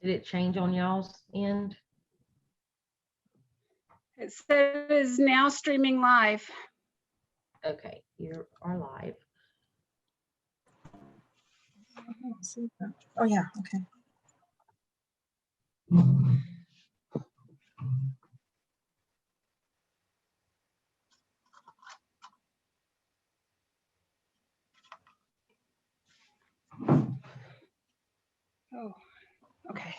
Did it change on y'all's end? It says now streaming live. Okay, you are live. Oh yeah, okay. Oh, okay.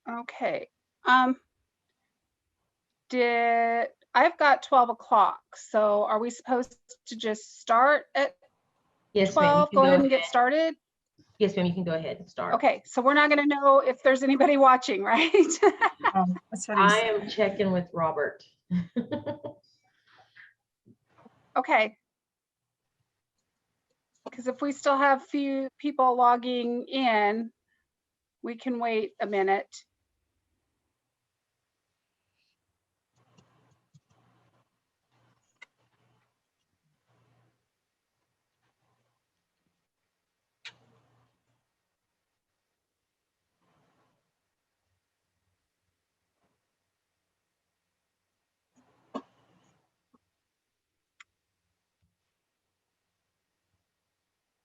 Okay. I've got 12 o'clock. So are we supposed to just start at Yes, 12? Go ahead and get started. Yes, ma'am, you can go ahead and start. Okay, so we're not going to know if there's anybody watching, right? That's what I am checking with Robert. Okay. Because if we still have few people logging in, we can wait a minute.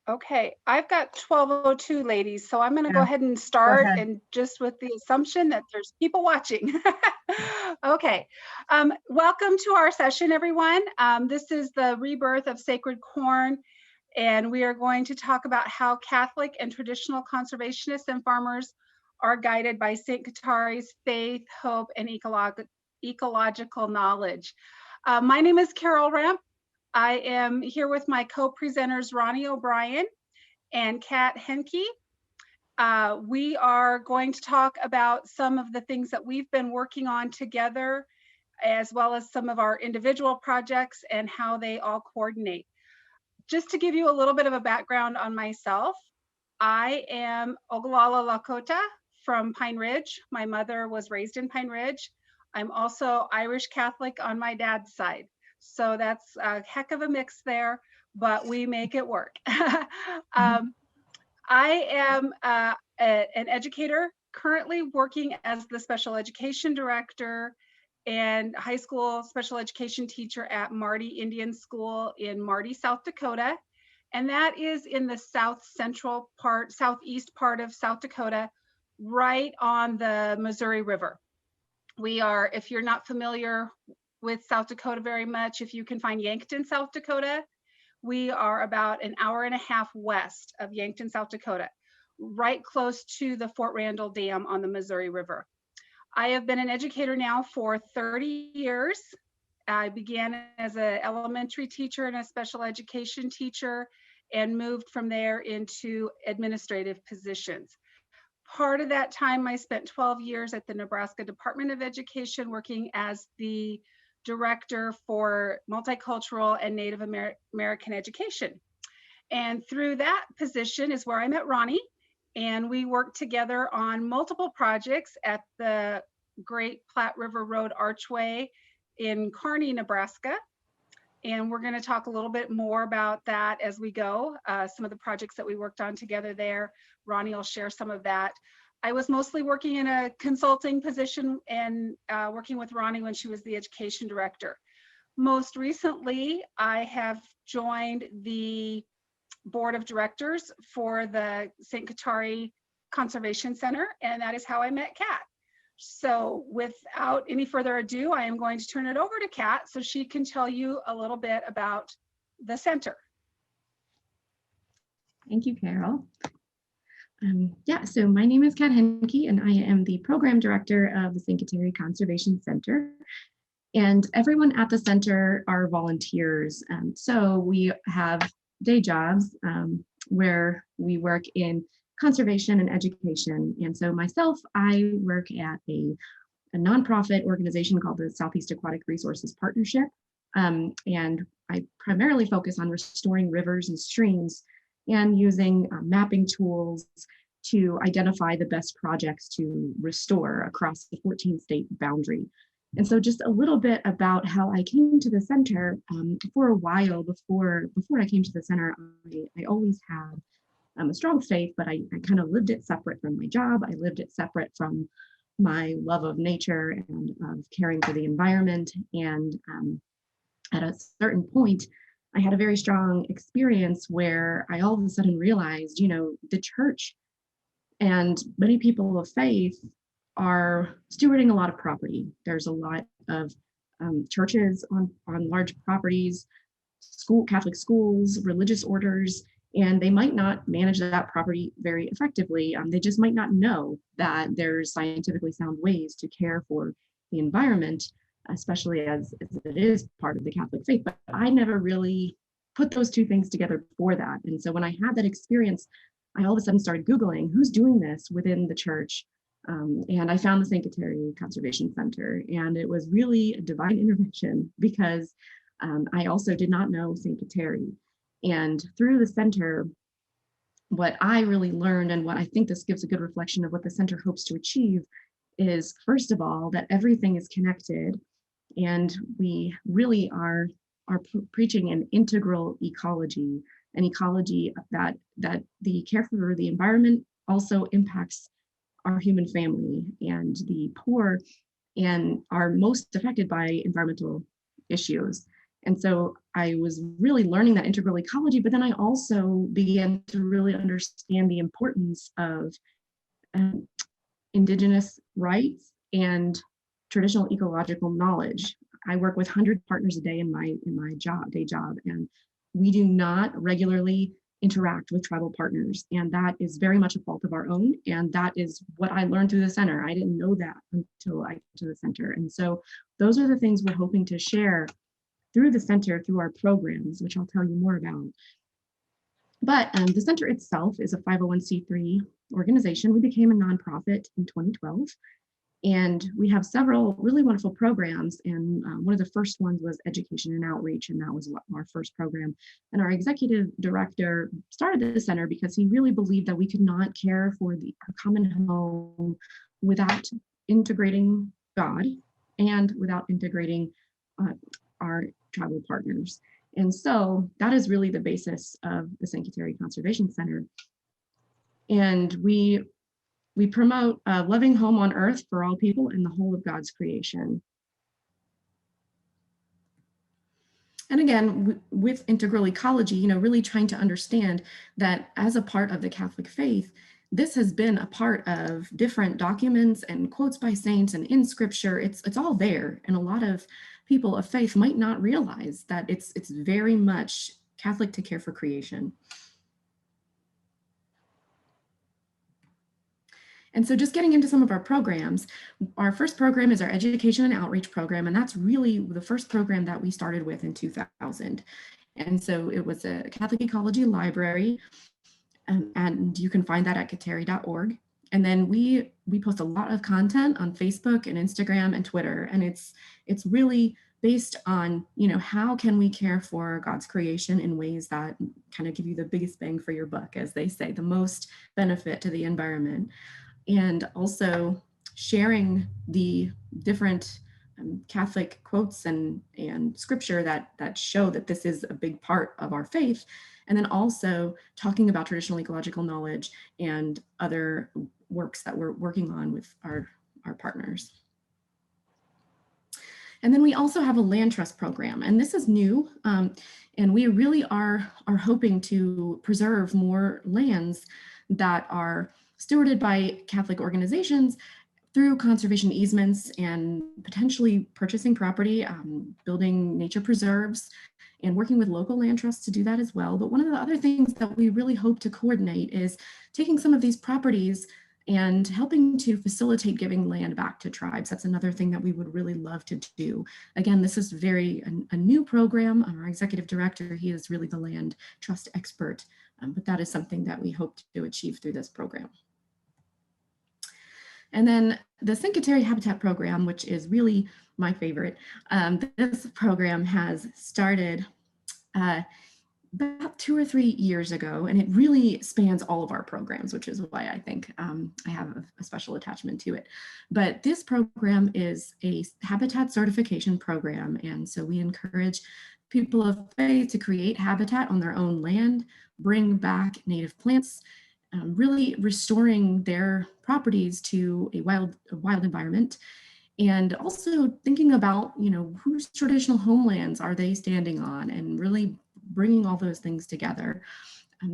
Okay, I've got 12:02, ladies, so I'm going to go ahead and start, and just with the assumption that there's people watching. Okay, welcome to our session, everyone. This is the Rebirth of Sacred Corn, and we are going to talk about how Catholic and traditional conservationists and farmers are guided by St. Katari's faith, hope, and ecological knowledge. My name is Carol Rempp. I am here with my co-presenters, Ronnie O'Brien and Henke. We are going to talk about some of the things that we've been working on together, as well as some of our individual projects and how they all coordinate. Just to give you a little bit of a background on myself, I am Oglala Lakota from Pine Ridge. My mother was raised in Pine Ridge. I'm also Irish Catholic on my dad's side. So that's a heck of a mix there, but we make it work. I am an educator, currently working as the special education director and high school special education teacher at Marty Indian School in Marty, South Dakota. And that is in the southeast part of South Dakota, right on the Missouri River. We are, if you're not familiar with South Dakota very much, if you can find Yankton, South Dakota, we are about an hour and a half west of Yankton, South Dakota, right close to the Fort Randall Dam on the Missouri River. I have been an educator now for 30 years. I began as an elementary teacher and a special education teacher and moved from there into administrative positions. Part of that time, I spent 12 years at the Nebraska Department of Education working as the director for multicultural and Native American education. And through that position is where I met Ronnie, and we worked together on multiple projects at the Great Platte River Road Archway in Kearney, Nebraska. And we're going to talk a little bit more about that as we go. Some of the projects that we worked on together there. Ronnie will share some of that. I was mostly working in a consulting position and working with Ronnie when she was the education director. Most recently, I have joined the board of directors for the St. Katari Conservation Center, and that is how I met Kat. So without any further ado, I am going to turn it over to Kat so she can tell you a little bit about the center. Thank you, Carol. So my name is Kat Henke, and I am the program director of the St. Katari Conservation Center. And everyone at the center are volunteers. So we have day jobs where we work in conservation and education. And so myself, I work at a nonprofit organization called the Southeast Aquatic Resources Partnership. And I primarily focus on restoring rivers and streams and using mapping tools to identify the best projects to restore across the 14-state boundary. And so just a little bit about how I came to the center. For a while before I came to the center, I always had a strong faith, but I kind of lived it separate from my job. I lived it separate from my love of nature and of caring for the environment. And at a certain point, I had a very strong experience where I all of a sudden realized, the church and many people of faith are stewarding a lot of property. There's a lot of churches on large properties, Catholic schools, religious orders, and they might not manage that property very effectively. They just might not know that there's scientifically sound ways to care for the environment, especially as it is part of the Catholic faith. But I never really put those two things together before that. And so when I had that experience, I all of a sudden started Googling who's doing this within the church. And I found the St. Katari Conservation Center, and it was really a divine intervention because I also did not know St. Katari. And through the center, what I really learned, and what I think this gives a good reflection of what the center hopes to achieve, is first of all, that everything is connected, and we really are preaching an integral ecology, an ecology that the care for the environment also impacts our human family, and the poor and are most affected by environmental issues. And so I was really learning that integral ecology, but then I also began to really understand the importance of Indigenous rights and traditional ecological knowledge. I work with 100 partners a day in my day job, and we do not regularly interact with tribal partners, and that is very much a fault of our own, and that is what I learned through the center. I didn't know that until I came to the center, and so those are the things we're hoping to share through the center, through our programs, which I'll tell you more about. But the center itself is a 501c3 organization. We became a nonprofit in 2012, and we have several really wonderful programs. And one of the first ones was education and outreach, and that was our first program. And our executive director started the center because he really believed that we could not care for our common home without integrating God and without integrating our tribal partners. And so that is really the basis of the St. Katari Conservation Center. And we promote a loving home on earth for all people and the whole of God's creation. And again, with integral ecology, really trying to understand that as a part of the Catholic faith, this has been a part of different documents and quotes by saints and in scripture. It's all there. And a lot of people of faith might not realize that it's very much Catholic to care for creation. And so just getting into some of our programs, our first program is our education and outreach program, and that's really the first program that we started with in 2000. And so it was a Catholic ecology library, and you can find that at katari.org. And then we post a lot of content on Facebook and Instagram and Twitter, and it's really based on, how can we care for God's creation in ways that kind of give you the biggest bang for your buck, as they say, the most benefit to the environment. And also sharing the different Catholic quotes and scripture that show that this is a big part of our faith. And then also talking about traditional ecological knowledge and other works that we're working on with our partners. And then we also have a land trust program, and this is new. And we really are hoping to preserve more lands that are stewarded by Catholic organizations through conservation easements and potentially purchasing property, building nature preserves, and working with local land trusts to do that as well. But one of the other things that we really hope to coordinate is taking some of these properties and helping to facilitate giving land back to tribes. That's another thing that we would really love to do. Again, this is a new program. Our executive director, he is really the land trust expert, but that is something that we hope to achieve through this program. And then the Cinque Terre Habitat Program, which is really my favorite. This program has started about 2 or 3 years ago, and it really spans all of our programs, which is why I think I have a special attachment to it. But this program is a habitat certification program, and so we encourage people of faith to create habitat on their own land, bring back native plants, really restoring their properties to a wild environment, and also thinking about, whose traditional homelands are they standing on, and really bringing all those things together.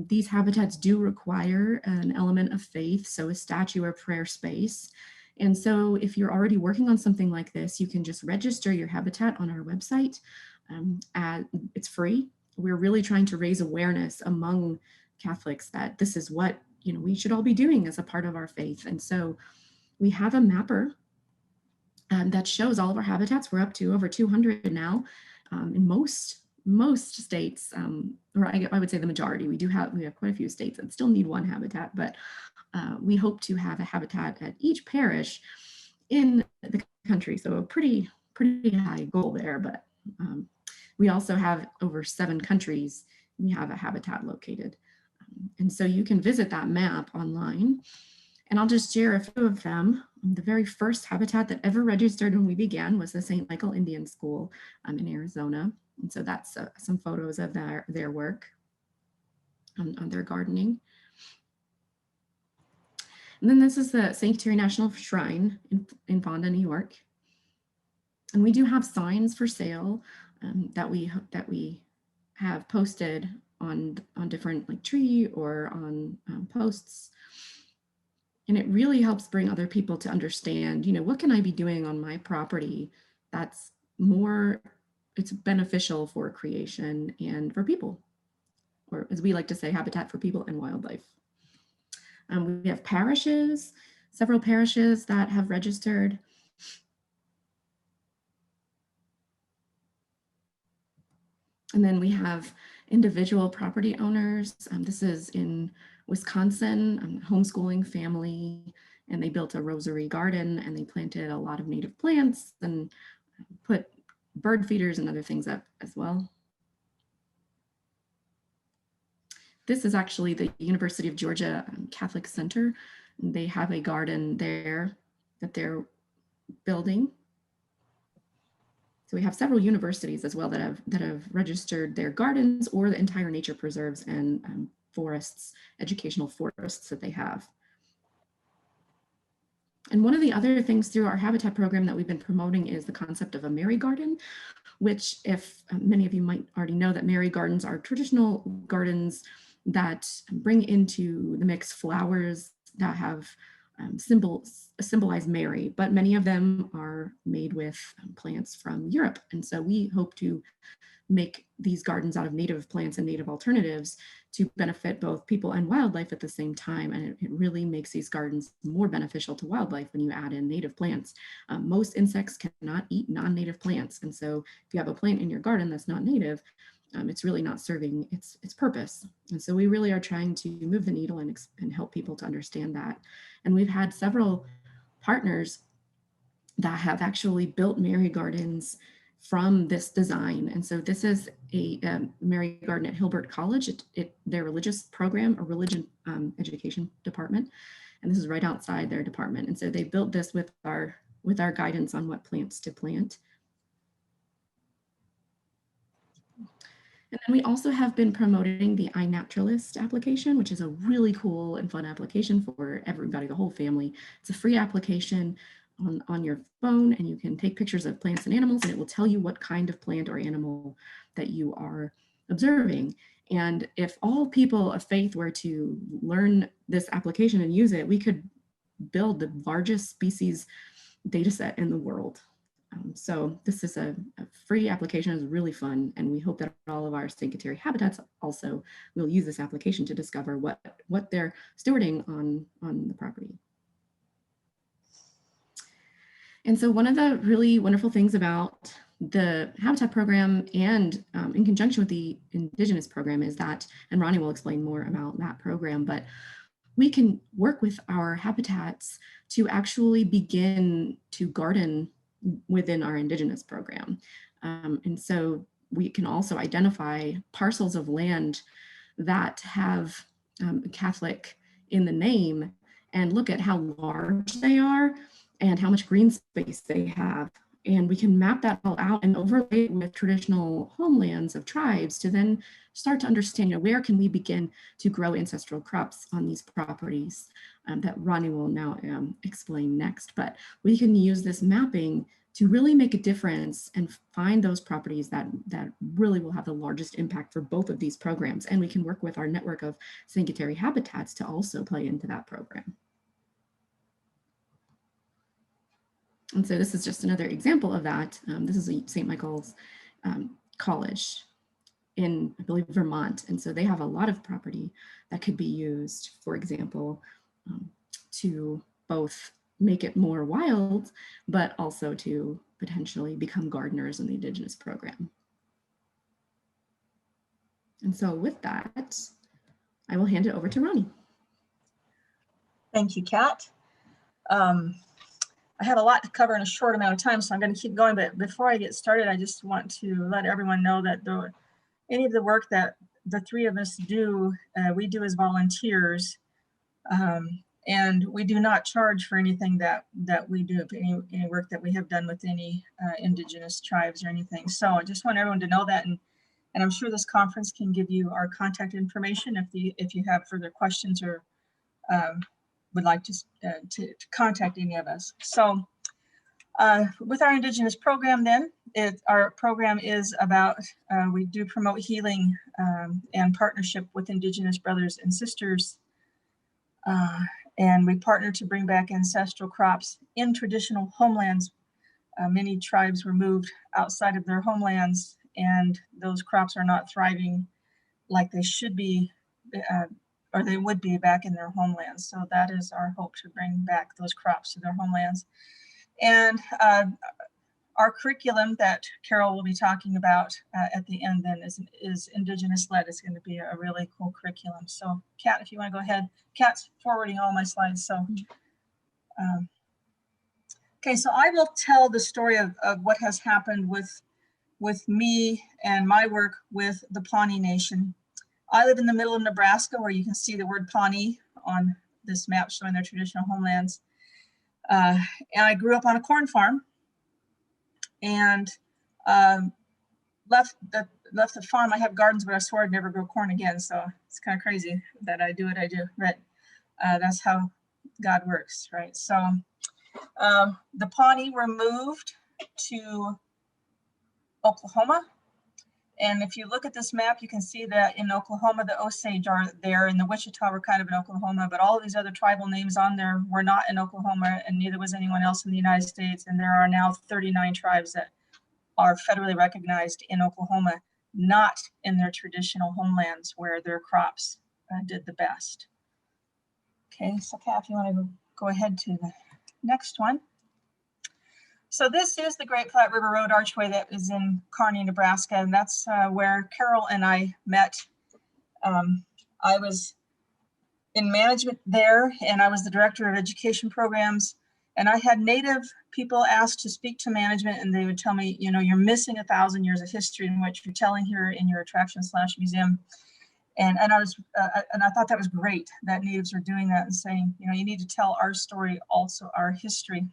These habitats do require an element of faith, so a statue or prayer space. And so if you're already working on something like this, you can just register your habitat on our website. It's free. We're really trying to raise awareness among Catholics that this is what we should all be doing as a part of our faith. And so we have a mapper that shows all of our habitats. We're up to over 200 now in most states, or I would say the majority. We have quite a few states that still need one habitat, but we hope to have a habitat at each parish in the country. So a pretty high goal there, but we also have over 7 countries we have a habitat located. And so you can visit that map online, and I'll just share a few of them. The very first habitat that ever registered when we began was the St. Michael Indian School in Arizona. And so that's some photos of their work on their gardening. And then this is the Cinque Terre National Shrine in Fonda, New York. And we do have signs for sale that we have posted on different tree or on posts. And it really helps bring other people to understand, what can I be doing on my property that's it's beneficial for creation and for people, or as we like to say, habitat for people and wildlife. We have parishes, several parishes that have registered. And then we have individual property owners. This is in Wisconsin, homeschooling family, and they built a rosary garden, and they planted a lot of native plants and put bird feeders and other things up as well. This is actually the University of Georgia Catholic Center. They have a garden there that they're building. So we have several universities as well that have registered their gardens or the entire nature preserves and forests, educational forests that they have. And one of the other things through our habitat program that we've been promoting is the concept of a Mary garden, which, if many of you might already know, that Mary gardens are traditional gardens that bring into the mix flowers that have symbolize Mary, but many of them are made with plants from Europe. And so we hope to make these gardens out of native plants and native alternatives to benefit both people and wildlife at the same time. And it really makes these gardens more beneficial to wildlife when you add in native plants. Most insects cannot eat non-native plants. And so if you have a plant in your garden that's not native, it's really not serving its purpose. And so we really are trying to move the needle and help people to understand that. And we've had several partners that have actually built Mary gardens from this design. And so this is a Mary garden at Hilbert College, their religious program, a religion education department. And this is right outside their department. And so they built this with our with our guidance on what plants to plant. And then we also have been promoting the iNaturalist application, which is a really cool and fun application for everybody, the whole family. It's a free application on your phone, and you can take pictures of plants and animals, and it will tell you what kind of plant or animal that you are observing. And if all people of faith were to learn this application and use it, we could build the largest species data set in the world. So this is a free application. It's really fun, and we hope that all of our Cincateri habitats also will use this application to discover what they're stewarding on the property. And so one of the really wonderful things about the Habitat program and in conjunction with the Indigenous program is that, and Ronnie will explain more about that program, but we can work with our habitats to actually begin to garden within our Indigenous program. And so we can also identify parcels of land that have Catholic in the name and look at how large they are and how much green space they have. And we can map that all out and overlay it with traditional homelands of tribes to then start to understand, where can we begin to grow ancestral crops on these properties that Ronnie will now explain next. But we can use this mapping to really make a difference and find those properties that really will have the largest impact for both of these programs. And we can work with our network of Cincateri habitats to also play into that program. And so this is just another example of that. This is St. Michael's College in, I believe, Vermont. And so they have a lot of property that could be used, for example, to both make it more wild, but also to potentially become gardeners in the Indigenous program. And so with that, I will hand it over to Ronnie. Thank you, Kat. I have a lot to cover in a short amount of time, so I'm going to keep going. But before I get started, I just want to let everyone know that any of the work that the three of us do, we do as volunteers, and we do not charge for anything that we do, any work that we have done with any Indigenous tribes or anything. So I just want everyone to know that, and I'm sure this conference can give you our contact information if you have further questions or would like to contact any of us. So with our Indigenous program then, our program is about, we do promote healing and partnership with Indigenous brothers and sisters. And we partner to bring back ancestral crops in traditional homelands. Many tribes were moved outside of their homelands, and those crops are not thriving like they should be, or they would be back in their homelands. So that is our hope, to bring back those crops to their homelands. And our curriculum that Carol will be talking about at the end then is Indigenous led. It's going to be a really cool curriculum. So Kat, if you want to go ahead. Kat's forwarding all my slides. So okay, so I will tell the story of what has happened with me and my work with the Pawnee Nation. I live in the middle of Nebraska, where you can see the word Pawnee on this map showing their traditional homelands. And I grew up on a corn farm, and left the farm. I have gardens, but I swore I'd never grow corn again. So it's kind of crazy that I do what I do, but that's how God works, right? So the Pawnee were moved to Oklahoma. And if you look at this map, you can see that in Oklahoma, the Osage are there, and the Wichita were kind of in Oklahoma, but all of these other tribal names on there were not in Oklahoma, and neither was anyone else in the United States. And there are now 39 tribes that are federally recognized in Oklahoma, not in their traditional homelands where their crops did the best. Okay, so Kat, if you want to go ahead to the next one. So this is the Great Platte River Road Archway that is in Kearney, Nebraska, and that's where Carol and I met. I was in management there, and I was the director of education programs, and I had Native people ask to speak to management, and they would tell me, you know, you're missing 1,000 years of history in what you're telling here in your attraction/museum. And I thought that was great that Natives are doing that and saying, you know, you need to tell our story, also our history.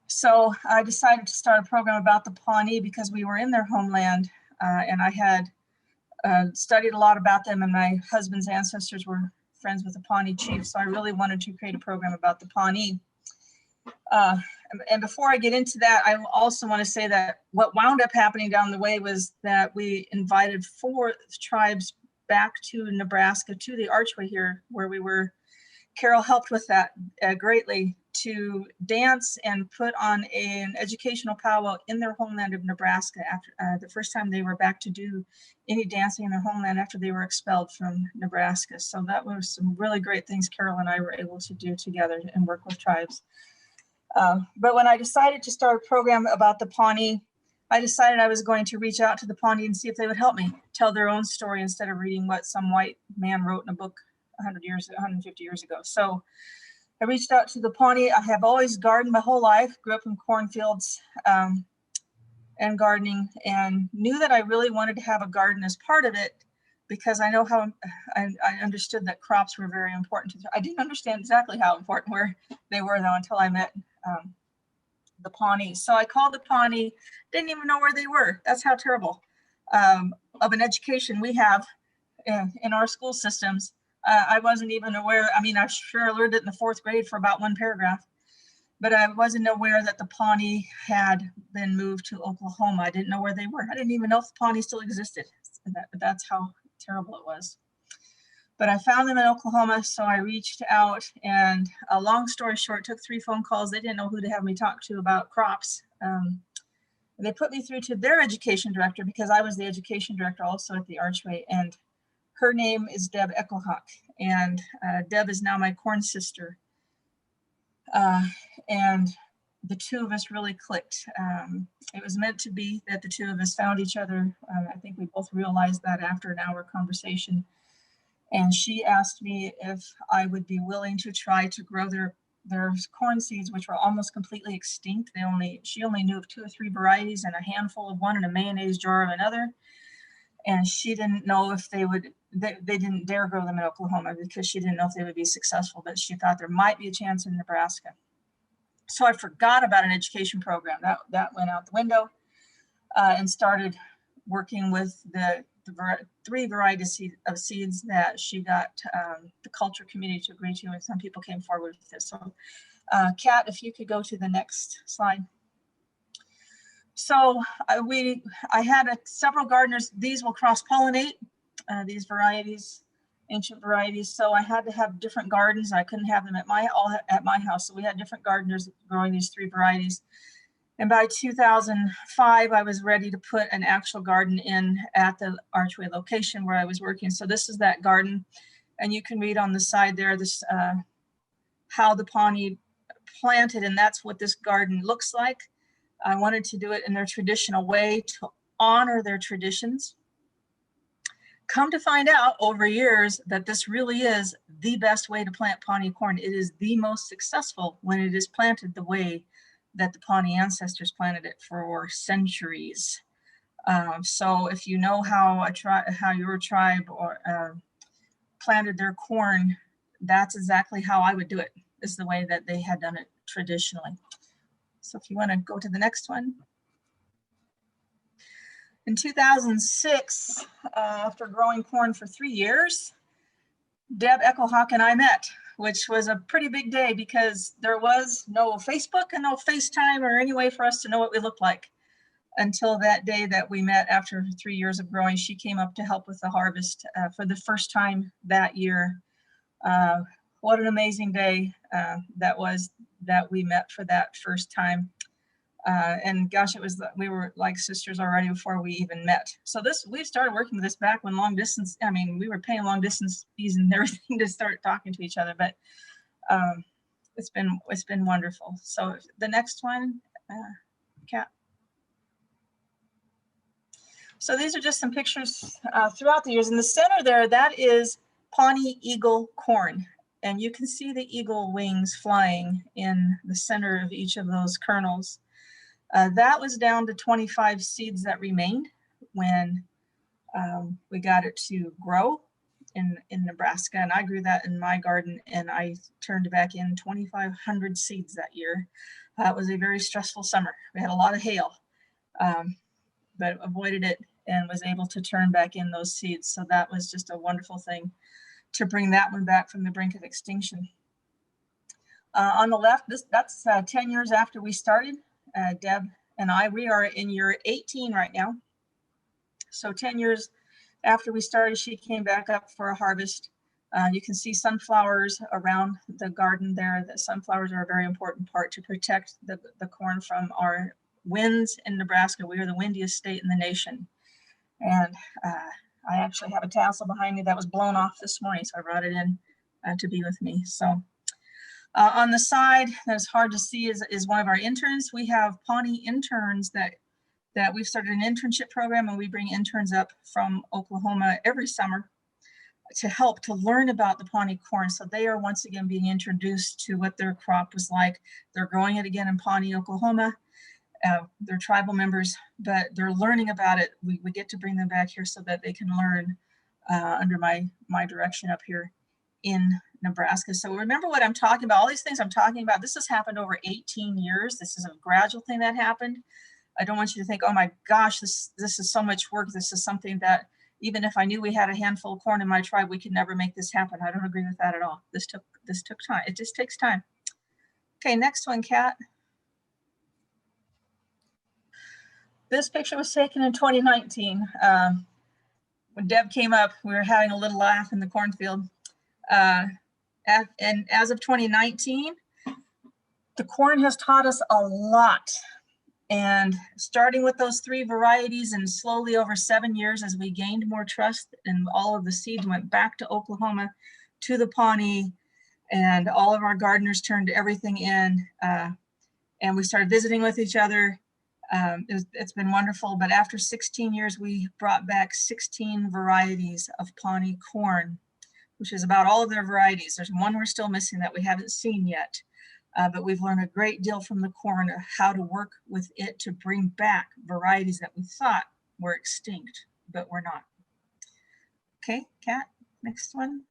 So I decided to start a program about the Pawnee because we were in their homeland, and I had studied a lot about them, and my husband's ancestors were friends with the Pawnee chief. So I really wanted to create a program about the Pawnee. And before I get into that, I also want to say that what wound up happening down the way was that we invited 4 tribes back to Nebraska, to the Archway here where we were. Carol helped with that greatly, to dance and put on an educational powwow in their homeland of Nebraska after the first time they were back to do any dancing in their homeland after they were expelled from Nebraska. So that was some really great things Carol and I were able to do together and work with tribes. But when I decided to start a program about the Pawnee, I decided I was going to reach out to the Pawnee and see if they would help me tell their own story instead of reading what some white man wrote in a book 150 years ago. So I reached out to the Pawnee. I have always gardened my whole life, grew up in cornfields and gardening, and knew that I really wanted to have a garden as part of it because I know how I understood that crops were very important. I didn't understand exactly how important they were though until I met the Pawnee. So I called the Pawnee, didn't even know where they were. That's how terrible of an education we have in our school systems. I wasn't even aware. I mean, I sure learned it in the 4th grade for about 1 paragraph, but I wasn't aware that the Pawnee had been moved to Oklahoma. I didn't know where they were. I didn't even know if the Pawnee still existed. That's how terrible it was. But I found them in Oklahoma, so I reached out, and a long story short, took 3 phone calls. They didn't know who to have me talk to about crops. They put me through to their education director because I was the education director also at the Archway, and her name is Deb Echo Hawk, and Deb is now my corn sister. And the 2 of us really clicked. It was meant to be that the 2 of us found each other. I think we both realized that after an hour conversation. And she asked me if I would be willing to try to grow their corn seeds, which were almost completely extinct. She only knew of 2 or 3 varieties and a handful of one and a mayonnaise jar of another. And she didn't know if they didn't dare grow them in Oklahoma because she didn't know if they would be successful, but she thought there might be a chance in Nebraska. So I forgot about an education program. That went out the window, and started working with the 3 varieties of seeds that she got the culture community to agree to, and some people came forward with this. So Kat, if you could go to the next slide. So I had several gardeners. These will cross-pollinate, these varieties, ancient varieties. So I had to have different gardens. I couldn't have them at my house. So we had different gardeners growing these 3 varieties. And by 2005, I was ready to put an actual garden in at the Archway location where I was working. So this is that garden. And you can read on the side there, this how the Pawnee planted, and that's what this garden looks like. I wanted to do it in their traditional way to honor their traditions. Come to find out over years that this really is the best way to plant Pawnee corn. It is the most successful when it is planted the way that the Pawnee ancestors planted it for centuries. So if you know how your tribe planted their corn, that's exactly how I would do it. This is the way that they had done it traditionally. So if you want to go to the next one. In 2006, after growing corn for 3 years, Deb Echo Hawk and I met, which was a pretty big day because there was no Facebook and no FaceTime or any way for us to know what we looked like until that day that we met after 3 years of growing. She came up to help with the harvest for the first time that year. What an amazing day that was, that we met for that first time. And gosh, we were like sisters already before we even met. So we started working with this back when long distance, I mean, we were paying long distance fees and everything to start talking to each other, but it's been wonderful. So the next one, Kat. So these are just some pictures throughout the years. In the center there, that is Pawnee eagle corn. And you can see the eagle wings flying in the center of each of those kernels. That was down to 25 seeds that remained when we got it to grow in Nebraska. And I grew that in my garden, and I turned back in 2,500 seeds that year. It was a very stressful summer. We had a lot of hail, but avoided it and was able to turn back in those seeds. So that was just a wonderful thing to bring that one back from the brink of extinction. On the left, that's 10 years after we started. Deb and I, we are in year 18 right now. So 10 years after we started, she came back up for a harvest. You can see sunflowers around the garden there. The sunflowers are a very important part to protect the corn from our winds in Nebraska. We are the windiest state in the nation. And I actually have a tassel behind me that was blown off this morning, so I brought it in to be with me. So on the side, that's hard to see, is one of our interns. We have Pawnee interns that we've started an internship program, and we bring interns up from Oklahoma every summer to help to learn about the Pawnee corn. So they are once again being introduced to what their crop was like. They're growing it again in Pawnee, Oklahoma. They're tribal members, but they're learning about it. We get to bring them back here so that they can learn under my direction up here in Nebraska. So remember what I'm talking about, all these things I'm talking about, this has happened over 18 years. This is a gradual thing that happened. I don't want you to think, oh my gosh, this is so much work. This is something that even if I knew we had a handful of corn in my tribe, we could never make this happen. I don't agree with that at all. This took time. It just takes time. Okay, next one, Kat. This picture was taken in 2019. When Deb came up, we were having a little laugh in the cornfield. And as of 2019, the corn has taught us a lot. And starting with those 3 varieties and slowly over 7 years, as we gained more trust and all of the seeds went back to Oklahoma, to the Pawnee, and all of our gardeners turned everything in, and we started visiting with each other. It's been wonderful, but after 16 years, we brought back 16 varieties of Pawnee corn, which is about all of their varieties. There's one we're still missing that we haven't seen yet. But we've learned a great deal from the corn of how to work with it to bring back varieties that we thought were extinct, but were not. Okay, Kat, next one.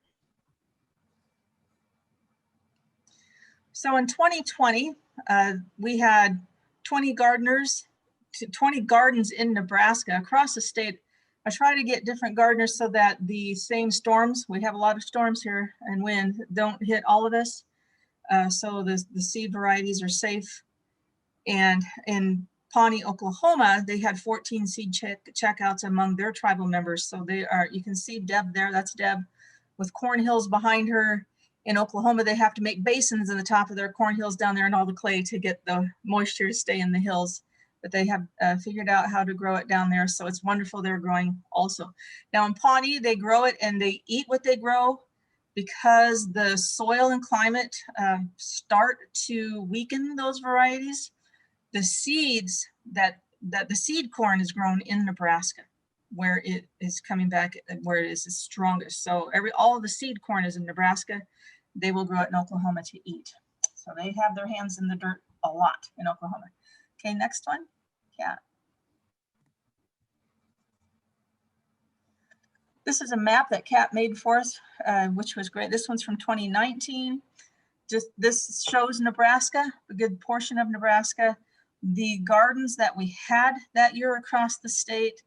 So in 2020, we had 20 gardens in Nebraska across the state. I try to get different gardeners so that the same storms, we have a lot of storms here and wind, don't hit all of us. So the seed varieties are safe. And in Pawnee, Oklahoma, they had 14 seed checkouts among their tribal members. So they are, you can see Deb there, that's Deb with corn hills behind her. In Oklahoma, they have to make basins in the top of their corn hills down there and all the clay to get the moisture to stay in the hills. But they have figured out how to grow it down there. So it's wonderful they're growing also. Now in Pawnee, they grow it and they eat what they grow. Because the soil and climate start to weaken those varieties, the seeds that the seed corn is grown in Nebraska, where it is coming back, where it is the strongest. So all of the seed corn is in Nebraska. They will grow it in Oklahoma to eat. So they have their hands in the dirt a lot in Oklahoma. Okay, next one. Yeah. This is a map that Kat made for us, which was great. This one's from 2019. Just this shows Nebraska, a good portion of Nebraska. The gardens that we had that year across the state,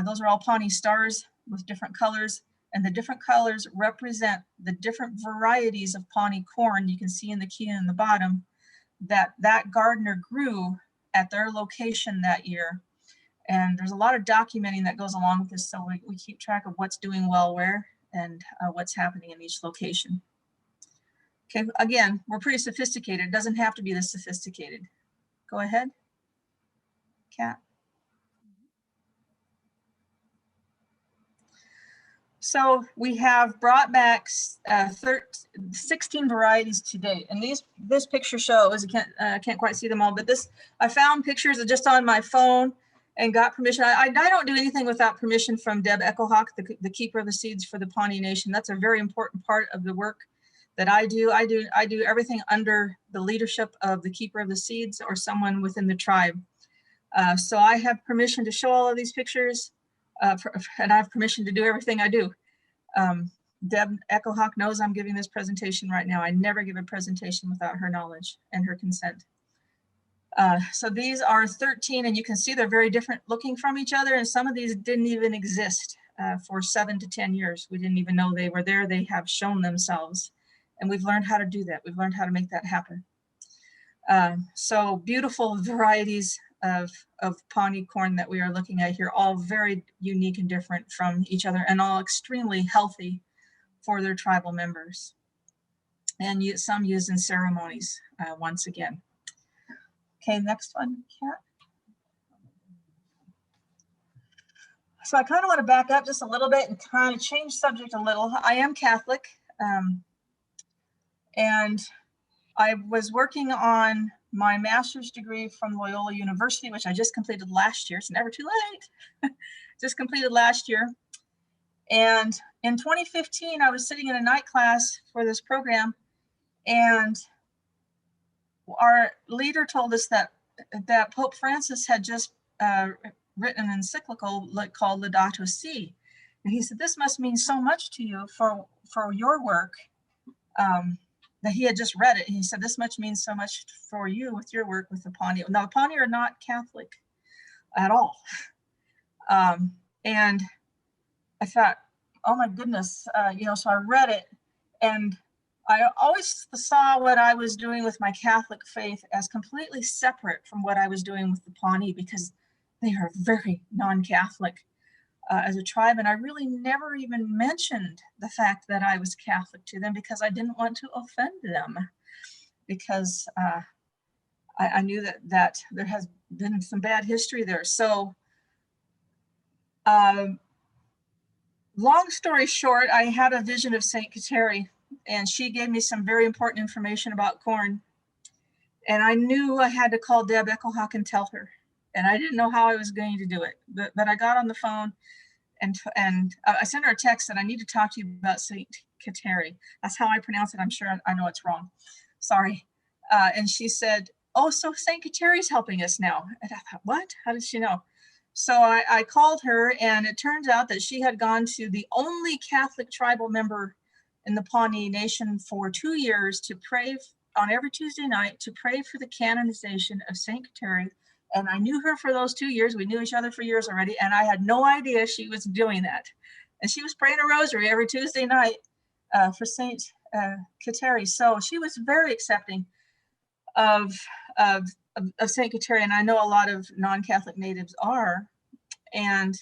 those are all Pawnee stars with different colors. And the different colors represent the different varieties of Pawnee corn. You can see in the key in the bottom that gardener grew at their location that year. And there's a lot of documenting that goes along with this. So we keep track of what's doing well where and what's happening in each location. Okay, again, we're pretty sophisticated. It doesn't have to be this sophisticated. Go ahead, Kat. So we have brought back 16 varieties to date. And this picture shows, I can't quite see them all, but I found pictures just on my phone and got permission. I don't do anything without permission from Deb Echo Hawk, the keeper of the seeds for the Pawnee Nation. That's a very important part of the work that I do. I do everything under the leadership of the keeper of the seeds or someone within the tribe. So I have permission to show all of these pictures, and I have permission to do everything I do. Deb Echo Hawk knows I'm giving this presentation right now. I never give a presentation without her knowledge and her consent. So these are 13, and you can see they're very different looking from each other, and some of these didn't even exist for 7 to 10 years. We didn't even know they were there. They have shown themselves, and we've learned how to do that. We've learned how to make that happen. So beautiful varieties of Pawnee corn that we are looking at here, all very unique and different from each other, and all extremely healthy for their tribal members. And some used in ceremonies once again. Okay, next one, Kat. So I kind of want to back up just a little bit and kind of change subject a little. I am Catholic, and I was working on my master's degree from Loyola University, which I just completed last year. It's never too late. Just completed last year. And in 2015, I was sitting in a night class for this program, and our leader told us that Pope Francis had just written an encyclical called Laudato Si. And he said, this must mean so much to you for your work, that he had just read it. And he said, this much means so much for you with your work with the Pawnee. Now, the Pawnee are not Catholic at all. And I thought, oh my goodness, so I read it, and I always saw what I was doing with my Catholic faith as completely separate from what I was doing with the Pawnee, because they are very non-Catholic as a tribe. And I really never even mentioned the fact that I was Catholic to them, because I didn't want to offend them, because I knew that there has been some bad history there. So long story short, I had a vision of Saint Kateri, and she gave me some very important information about corn. And I knew I had to call Deb Echo Hawk and tell her. And I didn't know how I was going to do it. But I got on the phone, and I sent her a text that I need to talk to you about Saint Kateri. That's how I pronounce it. I'm sure I know it's wrong. Sorry. And she said, oh, so Saint Kateri's helping us now. And I thought, what? How did she know? So I called her, and it turns out that she had gone to the only Catholic tribal member in the Pawnee Nation for 2 years to pray on every Tuesday night, to pray for the canonization of Saint Kateri. And I knew her for those 2 years. We knew each other for years already, and I had no idea she was doing that. And she was praying a rosary every Tuesday night for Saint Kateri. So she was very accepting of Saint Kateri, and I know a lot of non-Catholic natives are. And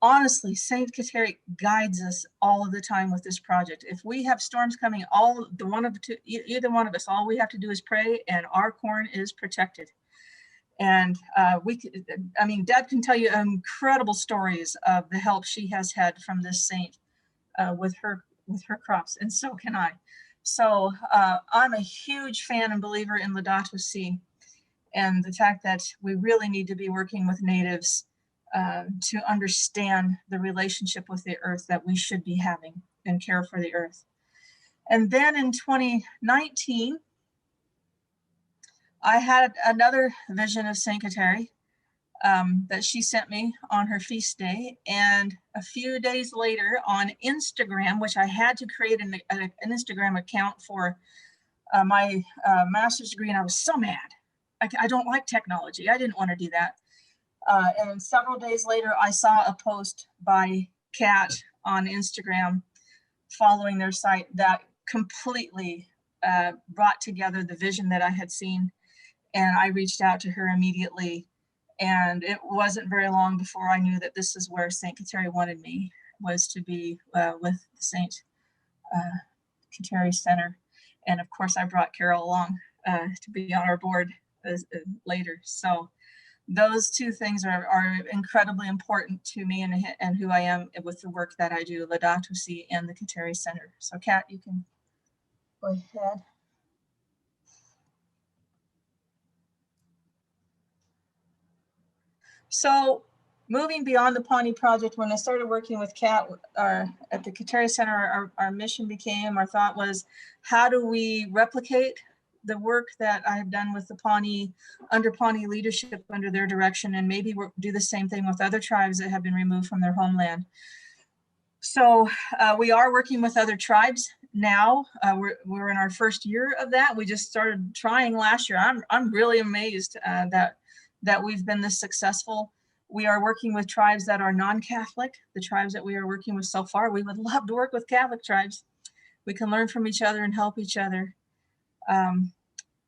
honestly, Saint Kateri guides us all of the time with this project. If we have storms coming, either one of us, all we have to do is pray, and our corn is protected. And Deb can tell you incredible stories of the help she has had from this saint with her crops, and so can I. So I'm a huge fan and believer in Laudato Si, and the fact that we really need to be working with natives to understand the relationship with the earth that we should be having, and care for the earth. And then in 2019, I had another vision of Saint Kateri that she sent me on her feast day. And a few days later on Instagram, which I had to create an Instagram account for my master's degree, and I was so mad. I don't like technology. I didn't want to do that. And several days later, I saw a post by Kat on Instagram following their site that completely brought together the vision that I had seen. And I reached out to her immediately. And it wasn't very long before I knew that this is where Saint Kateri wanted me, was to be with the Saint Kateri Center. And of course, I brought Carol along to be on our board later. So those two things are incredibly important to me and who I am with the work that I do, Laudato Si and the Kateri Center. So Kat, you can go ahead. So moving beyond the Pawnee project, when I started working with Kat at the Kateri Center, our mission became, our thought was, how do we replicate the work that I have done with the Pawnee, under Pawnee leadership, under their direction, and maybe do the same thing with other tribes that have been removed from their homeland. So we are working with other tribes now. We're in our first year of that. We just started trying last year. I'm really amazed that we've been this successful. We are working with tribes that are non-Catholic. The tribes that we are working with so far, we would love to work with Catholic tribes. We can learn from each other and help each other.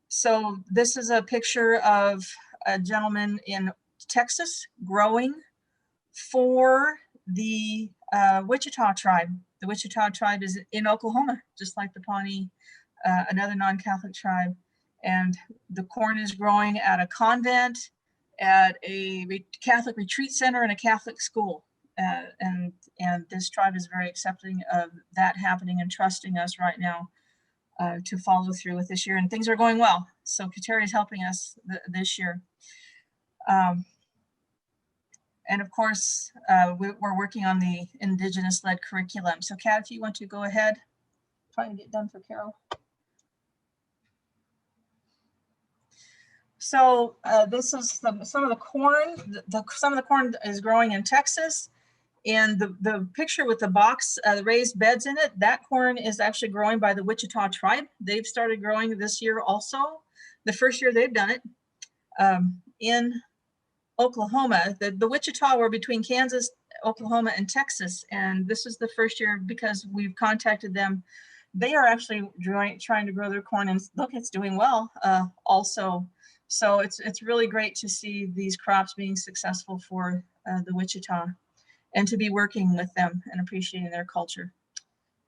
So this is a picture of a gentleman in Texas growing for the Wichita tribe. The Wichita tribe is in Oklahoma, just like the Pawnee, another non-Catholic tribe. And the corn is growing at a convent, at a Catholic retreat center, and a Catholic school. And this tribe is very accepting of that happening and trusting us right now to follow through with this year. And things are going well. So Kateri is helping us this year. And of course, we're working on the Indigenous-led curriculum. So Kat, if you want to go ahead, trying to get done for Carol. So this is some of the corn. Some of the corn is growing in Texas. And the picture with the box, the raised beds in it, that corn is actually growing by the Wichita tribe. They've started growing this year also. The first year they've done it in Oklahoma. The Wichita were between Kansas, Oklahoma, and Texas. And this is the first year because we've contacted them. They are actually trying to grow their corn, and look, it's doing well also. So it's really great to see these crops being successful for the Wichita and to be working with them and appreciating their culture.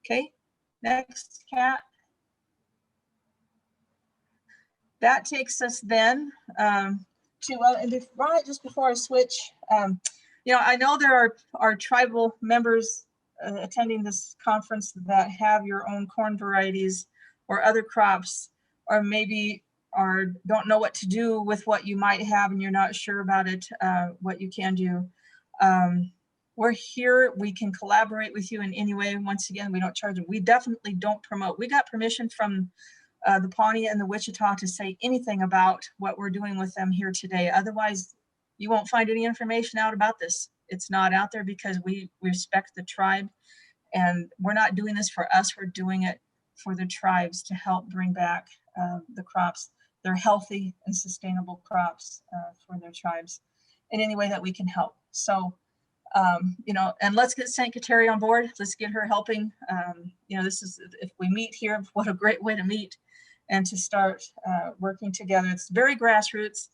Okay, next, Kat. That takes us then to, just before I switch, you know, I know there are tribal members attending this conference that have your own corn varieties or other crops, or maybe don't know what to do with what you might have and you're not sure about it, what you can do. We're here, we can collaborate with you in any way. Once again, we don't charge them. We definitely don't promote. We got permission from the Pawnee and the Wichita to say anything about what we're doing with them here today. Otherwise, you won't find any information out about this. It's not out there because we respect the tribe, and we're not doing this for us. We're doing it for the tribes to help bring back the crops. They're healthy and sustainable crops for their tribes in any way that we can help. So, you know, and let's get St. Kateri on board. Let's get her helping. You know, this is, if we meet here, what a great way to meet and to start working together. It's very grassroots.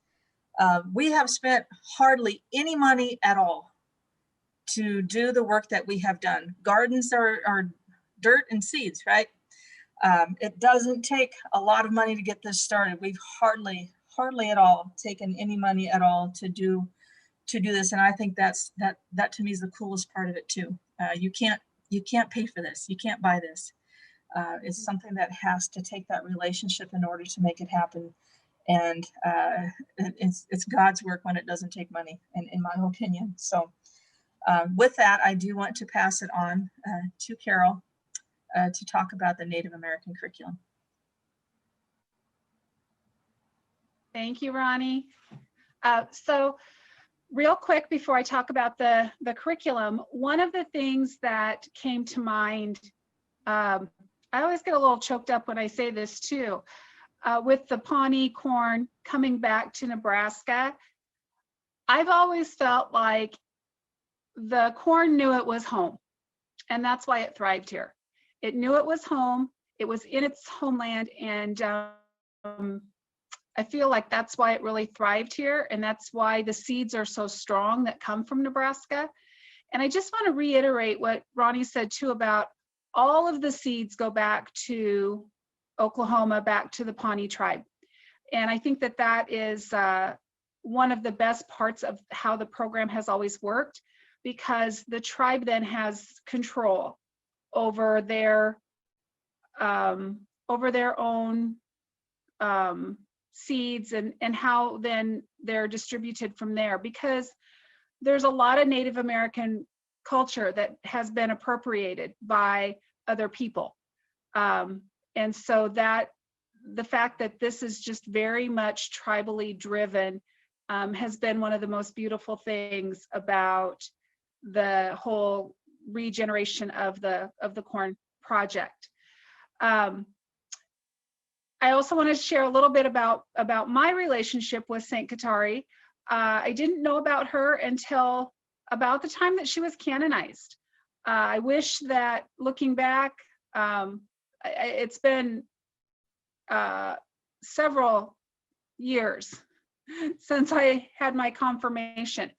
We have spent hardly any money at all to do the work that we have done. Gardens are dirt and seeds, right? It doesn't take a lot of money to get this started. We've hardly at all taken any money at all to do this, and I think that to me is the coolest part of it too. You can't pay for this. You can't buy this. It's something that has to take that relationship in order to make it happen, and it's God's work when it doesn't take money, in my opinion. So with that, I do want to pass it on to Carol to talk about the Native American curriculum. Thank you, Ronnie. So real quick, before I talk about the curriculum, one of the things that came to mind, I always get a little choked up when I say this too, with the Pawnee corn coming back to Nebraska, I've always felt like the corn knew it was home, and that's why it thrived here. It knew it was home, it was in its homeland, and I feel like that's why it really thrived here, and that's why the seeds are so strong that come from Nebraska. And I just want to reiterate what Ronnie said too about all of the seeds go back to Oklahoma, back to the Pawnee tribe. And I think that that is one of the best parts of how the program has always worked, because the tribe then has control over their own seeds and how then they're distributed from there, because there's a lot of Native American culture that has been appropriated by other people. And so that the fact that this is just very much tribally driven has been one of the most beautiful things about the whole regeneration of the corn project. I also want to share a little bit about my relationship with St. Katari. I didn't know about her until about the time that she was canonized. I wish that, looking back, it's been several years since I had my confirmation,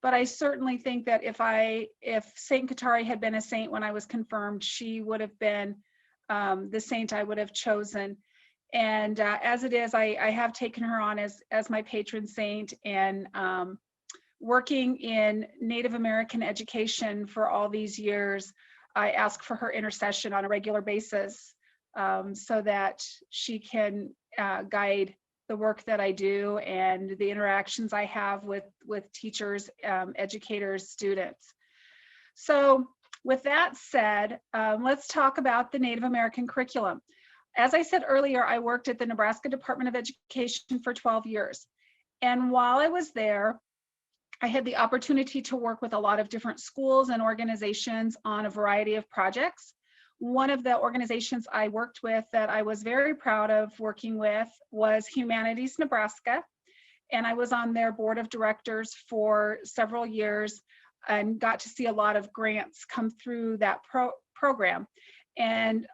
but I certainly think that if St. Katari had been a saint when I was confirmed, she would have been the saint I would have chosen. And as it is, I have taken her on as my patron saint, and working in Native American education for all these years, I ask for her intercession on a regular basis so that she can guide the work that I do and the interactions I have with teachers, educators, students. So with that said, let's talk about the Native American curriculum. As I said earlier, I worked at the Nebraska Department of Education for 12 years. And while I was there, I had the opportunity to work with a lot of different schools and organizations on a variety of projects. One of the organizations I worked with that I was very proud of working with was Humanities Nebraska. And I was on their board of directors for several years and got to see a lot of grants come through that program. And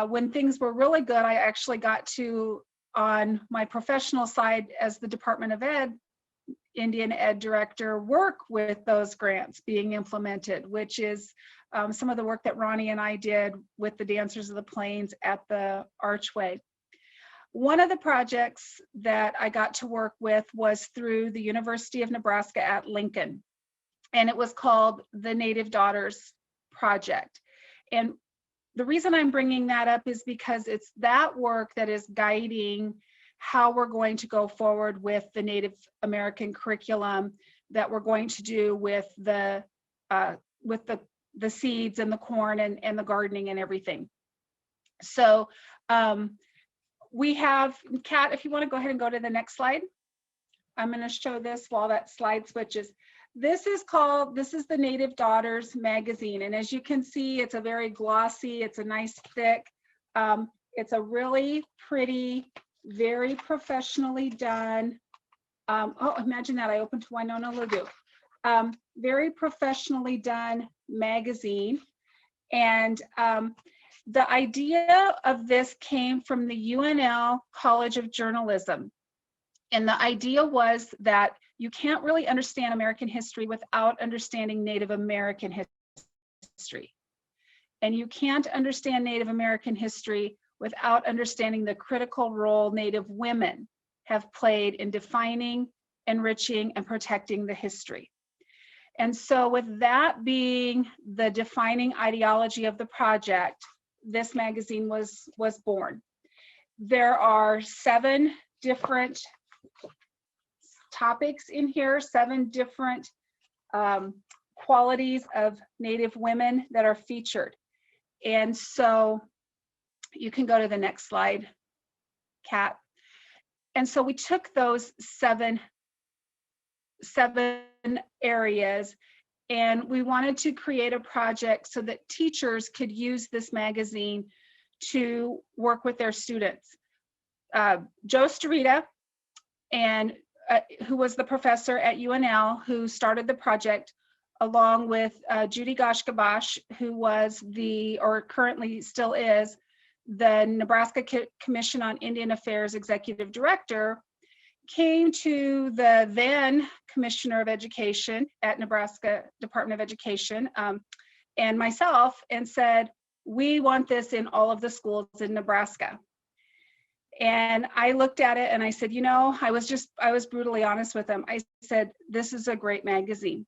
when things were really good, I actually got to, on my professional side as the Department of Ed, Indian Ed Director, work with those grants being implemented, which is some of the work that Ronnie and I did with the Dancers of the Plains at the Archway. One of the projects that I got to work with was through the University of Nebraska at Lincoln, and it was called the Native Daughters Project. And the reason I'm bringing that up is because it's that work that is guiding how we're going to go forward with the Native American curriculum that we're going to do with the seeds and the corn and the gardening and everything. So we have, Kat, if you want to go ahead and go to the next slide. I'm going to show this while that slide switches. This is the Native Daughters magazine. And as you can see, it's a very glossy, it's a nice thick, it's a really pretty, very professionally done. Oh, imagine that, I opened to Winona Ladue. Very professionally done magazine. And the idea of this came from the UNL College of Journalism. And the idea was that you can't really understand American history without understanding Native American history. And you can't understand Native American history without understanding the critical role Native women have played in defining, enriching, and protecting the history. And so with that being the defining ideology of the project, this magazine was born. There are 7 different topics in here, 7 different qualities of Native women that are featured. And so you can go to the next slide, Kat. And so we took those seven areas, and we wanted to create a project so that teachers could use this magazine to work with their students. Joe Starita, and who was the professor at UNL who started the project, along with Judy Goshkabash, who was or currently still is, the Nebraska Commission on Indian Affairs Executive Director, came to the then Commissioner of Education at Nebraska Department of Education and myself and said, we want this in all of the schools in Nebraska. And I looked at it and I said, you know, I was brutally honest with them. I said, this is a great magazine.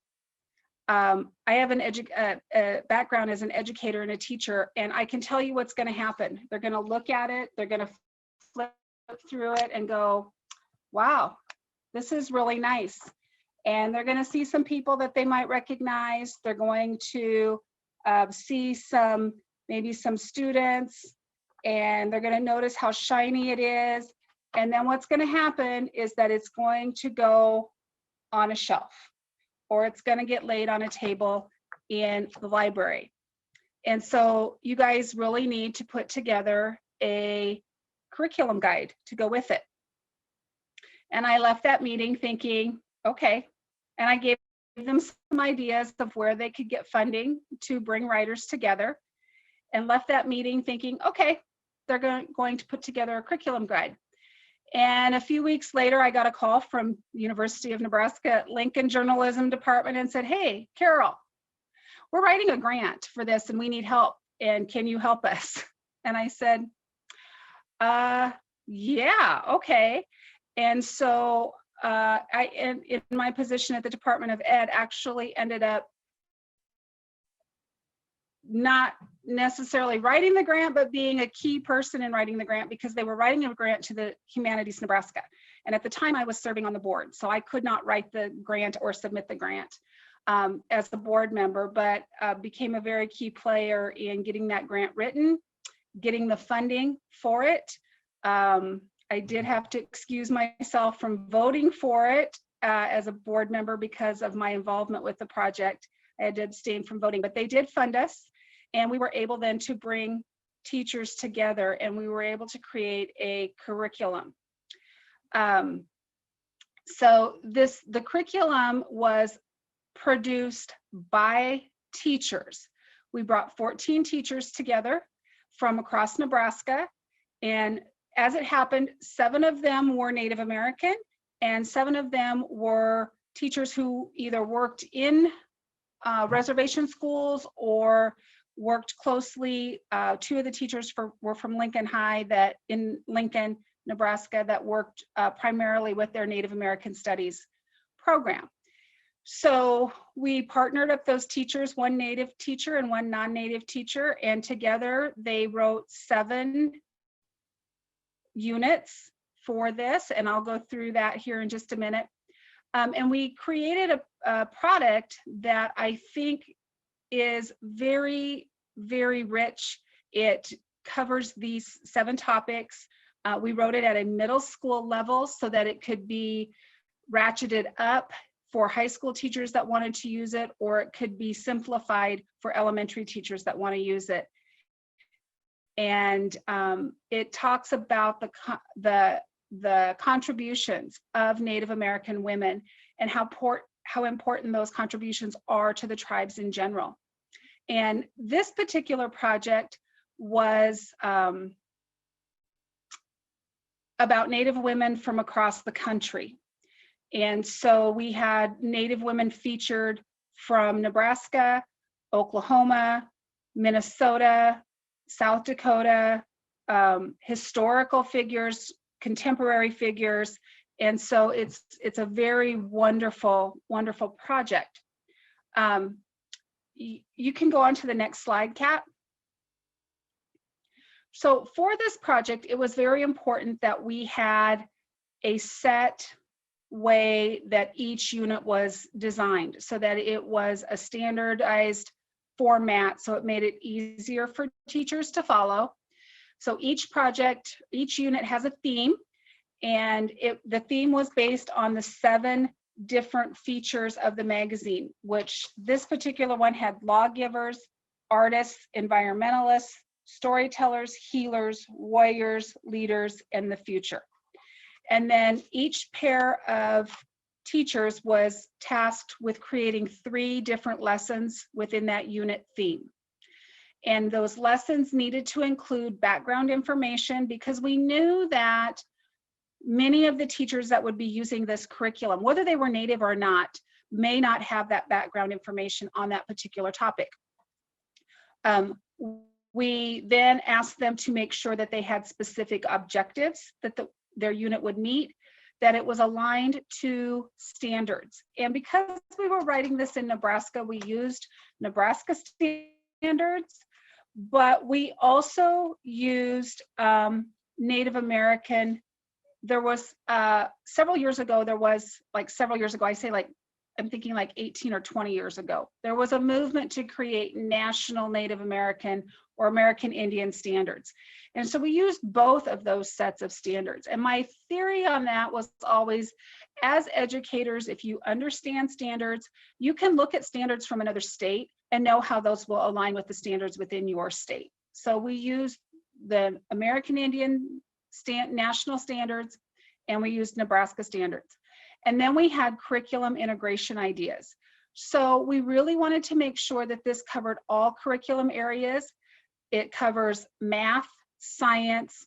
I have a background as an educator and a teacher, and I can tell you what's going to happen. They're going to look at it, they're going to flip through it and go, wow, this is really nice. And they're going to see some people that they might recognize. They're going to see maybe some students, and they're going to notice how shiny it is. And then what's going to happen is that it's going to go on a shelf, or it's going to get laid on a table in the library. And so you guys really need to put together a curriculum guide to go with it. And I left that meeting thinking, okay, and I gave them some ideas of where they could get funding to bring writers together, and left that meeting thinking, okay, they're going to put together a curriculum guide. And a few weeks later, I got a call from the University of Nebraska Lincoln Journalism Department and said, hey, Carol, we're writing a grant for this and we need help. And can you help us? And I said, yeah, okay. And so in my position at the Department of Ed, actually ended up not necessarily writing the grant, but being a key person in writing the grant, because they were writing a grant to the Humanities Nebraska. And at the time I was serving on the board, so I could not write the grant or submit the grant as the board member, but became a very key player in getting that grant written, getting the funding for it. I did have to excuse myself from voting for it as a board member because of my involvement with the project. I had to abstain from voting, but they did fund us. And we were able then to bring teachers together, and we were able to create a curriculum. So the curriculum was produced by teachers. We brought 14 teachers together from across Nebraska, and as it happened, 7 of them were Native American, and 7 of them were teachers who either worked in reservation schools or worked closely. 2 of the teachers were from Lincoln High, that in Lincoln, Nebraska, that worked primarily with their Native American Studies program. So we partnered up those teachers, 1 Native teacher and 1 non-Native teacher, and together they wrote 7 units for this, and I'll go through that here in just a minute. And we created a product that I think is very, very rich. It covers these 7 topics. We wrote it at a middle school level so that it could be ratcheted up for high school teachers that wanted to use it, or it could be simplified for elementary teachers that want to use it. And it talks about the contributions of Native American women and how important those contributions are to the tribes in general. And this particular project was about Native women from across the country. And so we had Native women featured from Nebraska, Oklahoma, Minnesota, South Dakota, historical figures, contemporary figures. And so it's a very wonderful, wonderful project. You can go on to the next slide, Kat. So for this project, it was very important that we had a set way that each unit was designed, so that it was a standardized format, so it made it easier for teachers to follow. So each project, each unit has a theme, and the theme was based on the 7 different features of the magazine, which this particular one had lawgivers, artists, environmentalists, storytellers, healers, warriors, leaders, and the future. And then each pair of teachers was tasked with creating 3 different lessons within that unit theme. And those lessons needed to include background information, because we knew that many of the teachers that would be using this curriculum, whether they were Native or not, may not have that background information on that particular topic. We then asked them to make sure that they had specific objectives that their unit would meet, that it was aligned to standards. And because we were writing this in Nebraska, we used Nebraska standards, but we also used Native American. There was several years ago, I say like, I'm thinking like 18 or 20 years ago, there was a movement to create national Native American or American Indian standards. And so we used both of those sets of standards. And my theory on that was always, as educators, if you understand standards, you can look at standards from another state and know how those will align with the standards within your state. So we used the American Indian national standards, and we used Nebraska standards. And then we had curriculum integration ideas. So we really wanted to make sure that this covered all curriculum areas. It covers math, science,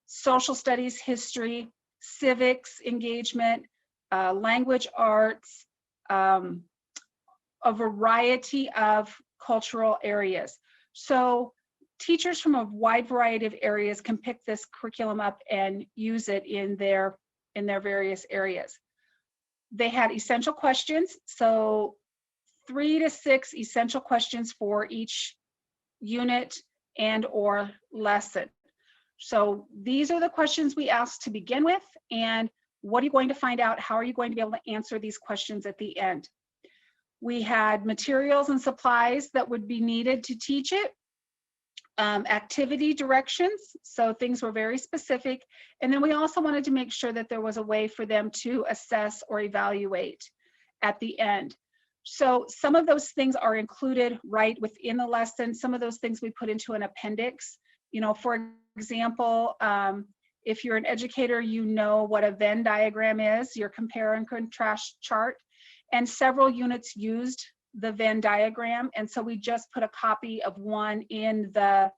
social studies, history, civics engagement, language arts, a variety of cultural areas. So teachers from a wide variety of areas can pick this curriculum up and use it in their various areas. They had essential questions, so 3 to 6 essential questions for each unit and or lesson. So these are the questions we asked to begin with, and what are you going to find out? How are you going to be able to answer these questions at the end? We had materials and supplies that would be needed to teach it, activity directions, so things were very specific, and then we also wanted to make sure that there was a way for them to assess or evaluate at the end. So some of those things are included right within the lesson. Some of those things we put into an appendix. You know, for example, if you're an educator, you know what a Venn diagram is, your compare and contrast chart, and several units used the Venn diagram, and so we just put a copy of one in the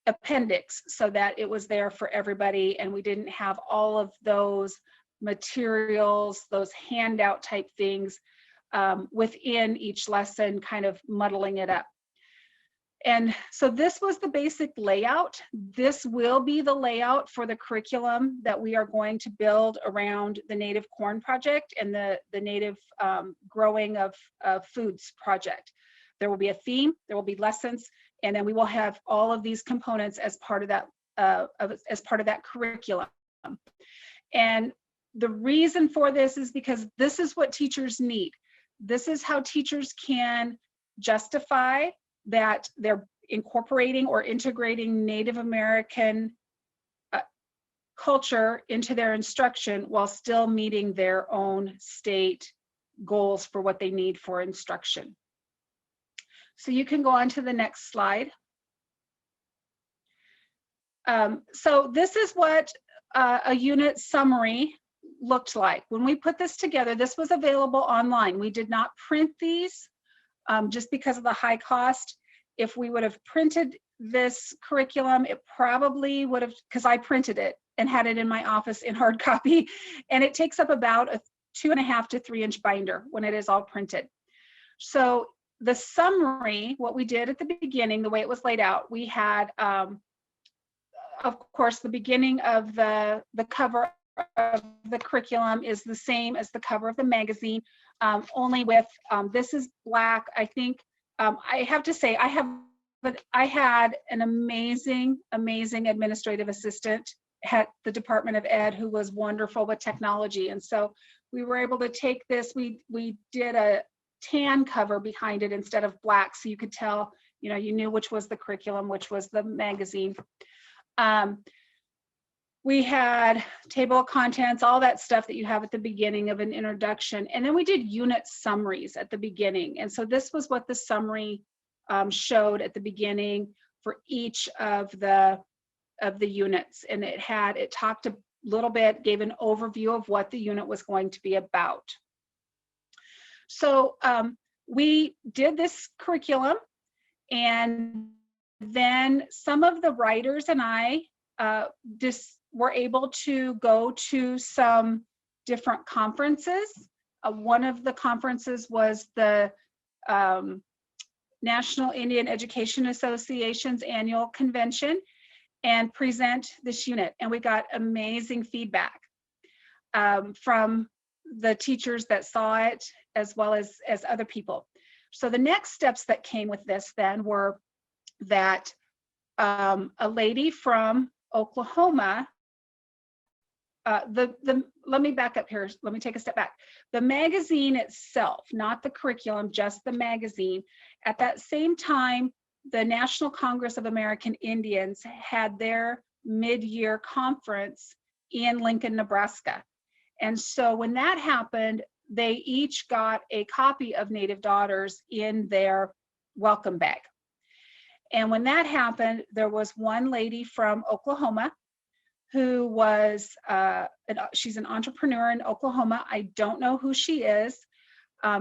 appendix so that it was there for everybody, and we didn't have all of those materials, those handout type things within each lesson, kind of muddling it up. And so this was the basic layout. This will be the layout for the curriculum that we are going to build around the Native Corn Project and the Native Growing of Foods Project. There will be a theme, there will be lessons, and then we will have all of these components as part of that curriculum. And the reason for this is because this is what teachers need. This is how teachers can justify that they're incorporating or integrating Native American culture into their instruction while still meeting their own state goals for what they need for instruction. So you can go on to the next slide. So this is what a unit summary looked like. When we put this together, this was available online. We did not print these just because of the high cost. If we would have printed this curriculum, it probably would have, because I printed it and had it in my office in hard copy, and it takes up about a 2.5 to 3 inch binder when it is all printed. So the summary, what we did at the beginning, the way it was laid out, we had, of course, the beginning of the cover of the curriculum is the same as the cover of the magazine, only with, this is black. I think, I have to say, I had an amazing administrative assistant at the Department of Ed who was wonderful with technology. And so we were able to take this, we did a tan cover behind it instead of black, so you could tell, you know, you knew which was the curriculum, which was the magazine. We had table of contents, all that stuff that you have at the beginning of an introduction. And then we did unit summaries at the beginning. And so this was what the summary showed at the beginning for each of the units. And it talked a little bit, gave an overview of what the unit was going to be about. So we did this curriculum, and then some of the writers and I were able to go to some different conferences. One of the conferences was the National Indian Education Association's annual convention and present this unit. And we got amazing feedback from the teachers that saw it, as well as other people. So the next steps that came with this then were that a lady from Oklahoma, let me back up here. Let me take a step back. The magazine itself, not the curriculum, just the magazine. At that same time, the National Congress of American Indians had their mid-year conference in Lincoln, Nebraska. And so when that happened, they each got a copy of Native Daughters in their welcome bag. And when that happened, there was one lady from Oklahoma who was, she's an entrepreneur in Oklahoma. I don't know who she is.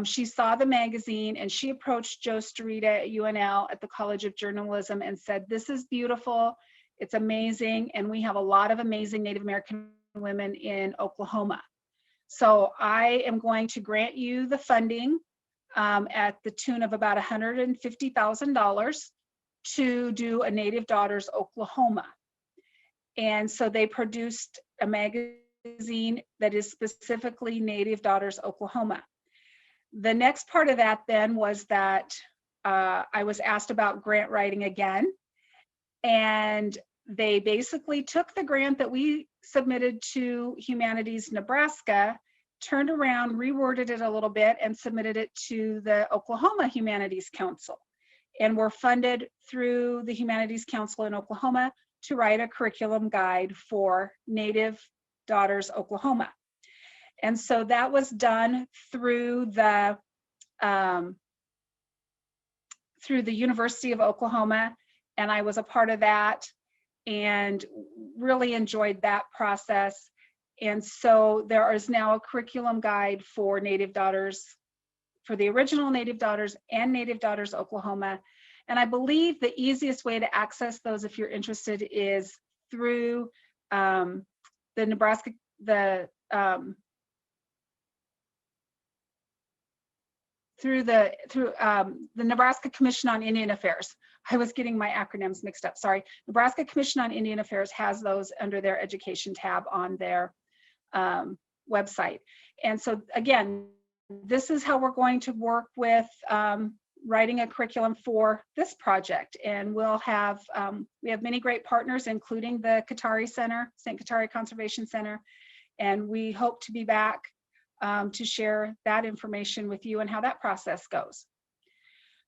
She saw the magazine and she approached Joe Starita at UNL at the College of Journalism and said, this is beautiful, it's amazing, and we have a lot of amazing Native American women in Oklahoma. So I am going to grant you the funding at the tune of about $150,000 to do a Native Daughters Oklahoma. And so they produced a magazine that is specifically Native Daughters Oklahoma. The next part of that then was that I was asked about grant writing again. And they basically took the grant that we submitted to Humanities Nebraska, turned around, reworded it a little bit, and submitted it to the Oklahoma Humanities Council. And were funded through the Humanities Council in Oklahoma to write a curriculum guide for Native Daughters Oklahoma. And so that was done through the University of Oklahoma, and I was a part of that and really enjoyed that process. And so there is now a curriculum guide for Native Daughters, for the original Native Daughters and Native Daughters Oklahoma. And I believe the easiest way to access those, if you're interested, is through the Nebraska Commission on Indian Affairs. I was getting my acronyms mixed up, sorry. Nebraska Commission on Indian Affairs has those under their education tab on their website. And so again, this is how we're going to work with writing a curriculum for this project. And we'll have, we have many great partners, including the Katari Center, St. Katari Conservation Center. And we hope to be back to share that information with you and how that process goes.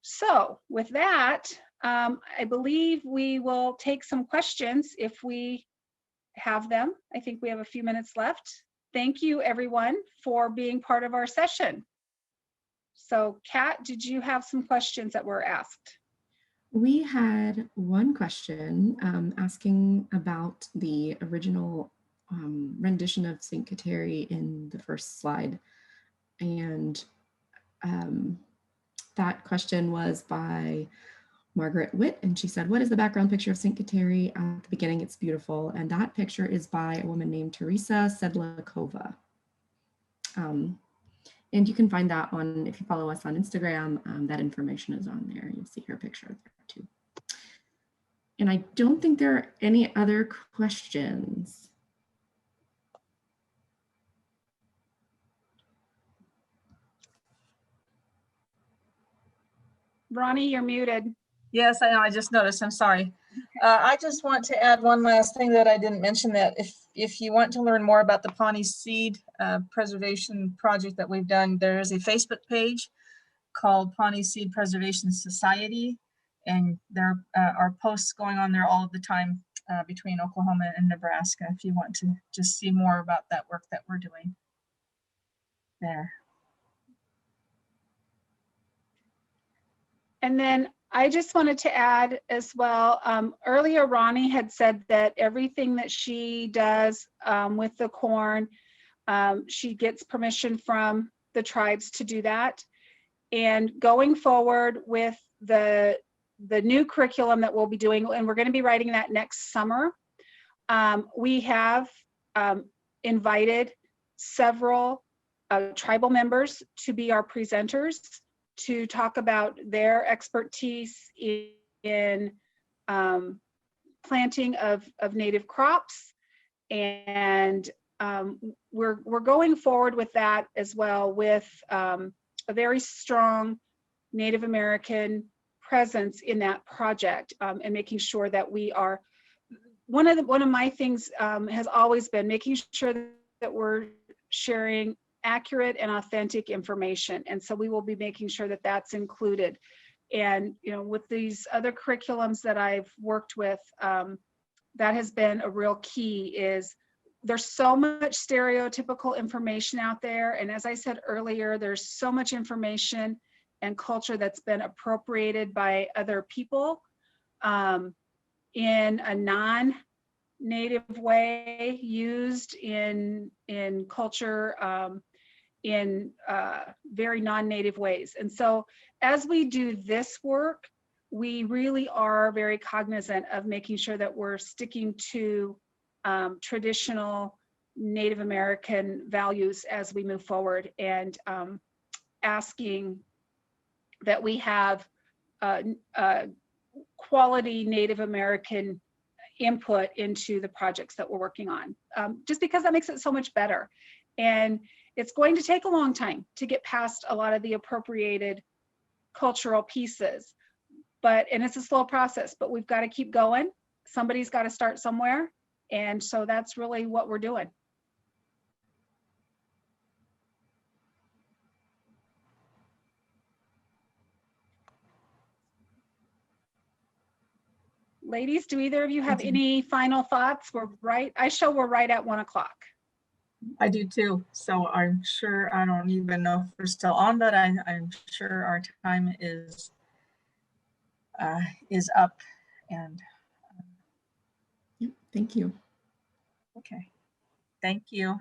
So with that, I believe we will take some questions if we have them. I think we have a few minutes left. Thank you everyone for being part of our session. So Kat, did you have some questions that were asked? We had one question asking about the original rendition of St. Kateri in the first slide. And that question was by Margaret Witt, and she said, what is the background picture of St. Kateri? At the beginning, it's beautiful. And that picture is by a woman named Teresa Sedlakova. And you can find that on, if you follow us on Instagram, that information is on there. You'll see her picture there too. And I don't think there are any other questions. Ronnie, you're muted. Yes, I know, I just noticed, I'm sorry. I just want to add one last thing that I didn't mention, that if you want to learn more about the Pawnee Seed Preservation Project that we've done, there is a Facebook page called Pawnee Seed Preservation Society, and there are posts going on there all of the time between Oklahoma and Nebraska, if you want to just see more about that work that we're doing there. And then I just wanted to add as well, earlier Ronnie had said that everything that she does with the corn, she gets permission from the tribes to do that. And going forward with the new curriculum that we'll be doing, and we're going to be writing that next summer, we have invited several tribal members to be our presenters, to talk about their expertise in planting of native crops. And we're going forward with that as well, with a very strong Native American presence in that project, and making sure that we are, one of my things has always been making sure that we're sharing accurate and authentic information. And so we will be making sure that that's included. And, you know, with these other curriculums that I've worked with, that has been a real key. Is there's so much stereotypical information out there. And as I said earlier, there's so much information and culture that's been appropriated by other people in a non-native way, used in culture in very non-native ways. And so as we do this work, we really are very cognizant of making sure that we're sticking to traditional Native American values as we move forward, and asking that we have quality Native American input into the projects that we're working on, just because that makes it so much better. And it's going to take a long time to get past a lot of the appropriated cultural pieces, and it's a slow process, but we've got to keep going. Somebody's got to start somewhere. And so that's really what we're doing. Ladies, do either of you have any final thoughts? We're right at 1 o'clock. I do too. So I'm sure, I don't even know if we're still on, but I'm sure our time is up. And Yep, thank you. okay, thank you.